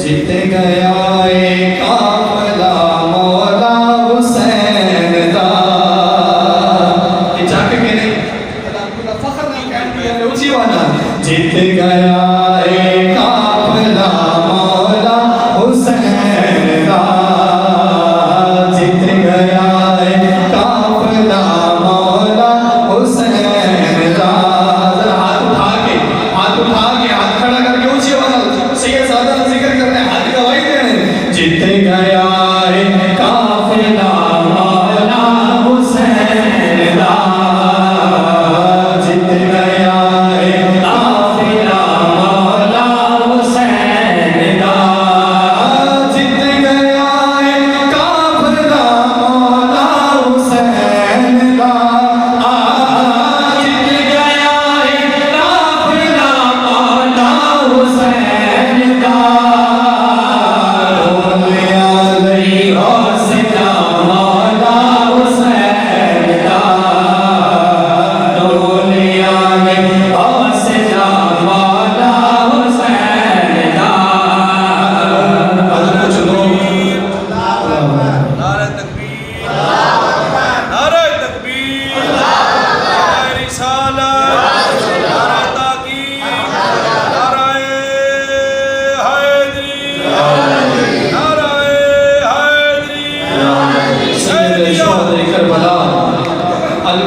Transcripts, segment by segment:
जीत गया एक काफिला मौला हुसैन दा जाके कहने फखर ना कहने ऊंची वाला जीत गया एक काफिला मौला हुसैन दा जीत गया एक काफिला मौला हुसैन दा हाथ उठा के हाथ खड़ा करके ऊंची आवाज सैयद सादा जिक्र कर रहे हैं हाथ गवाही दे रहे हैं जीत गया है काफिला मौला हुसैन दा जीत गया है काफिला मौला हुसैन दा जीत गया है काफिला मौला हुसैन दा जीत गया है काफिला मौला हुसैन दा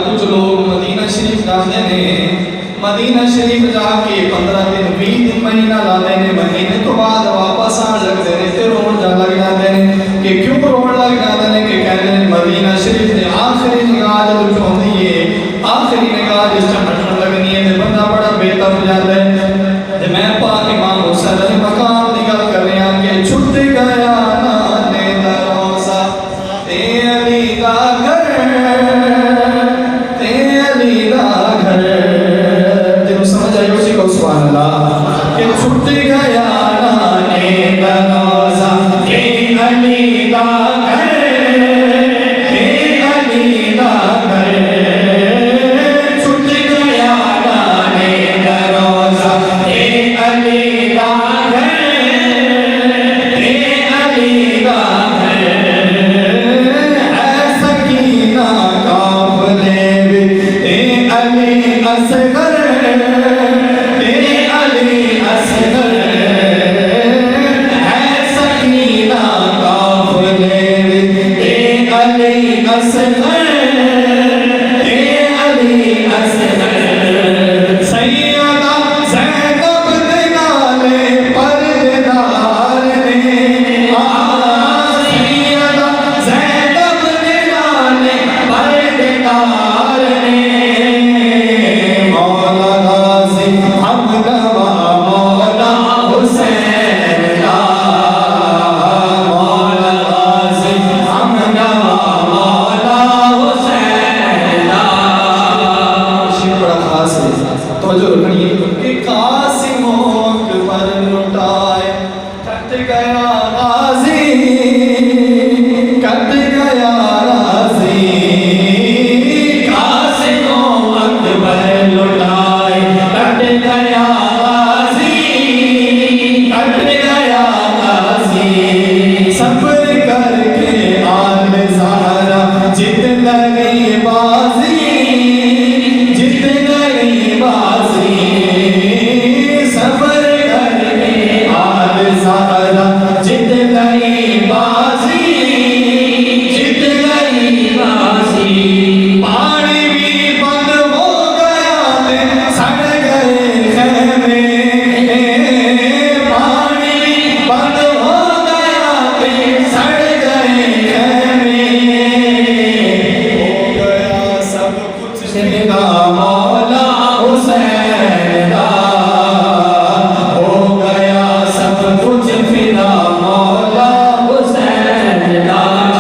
कुछ लोग मदीना शरीफ जाते ने मदीना शरीफ जाके 15 दिन 20 दिन महीना लाते ने महीने तो बाद वापस आ लगते ने ते रोण जा लग जाते ने कि क्यों रोण लग जाते ने कि कहते ने मदीना शरीफ ने आखिरी निगाह जब उठाती है आखिरी निगाह जिस टाइम हटने लगनी है ते बंदा बड़ा बेताब हो जाता है ते मैं पाक इमाम हुसैन अली मकाम की गल कर रहा कि छुट गया ना ने दरोसा ते अली दा घर समझ आई उसी को सुभान अल्लाह कि छूट गया नाने दरोजा के अली दा घर के अली दा घर छूट गया नाने दरोजा के अली दा घर के अली दा घर है सकीना काफले ते अली असगर मौला हुसैन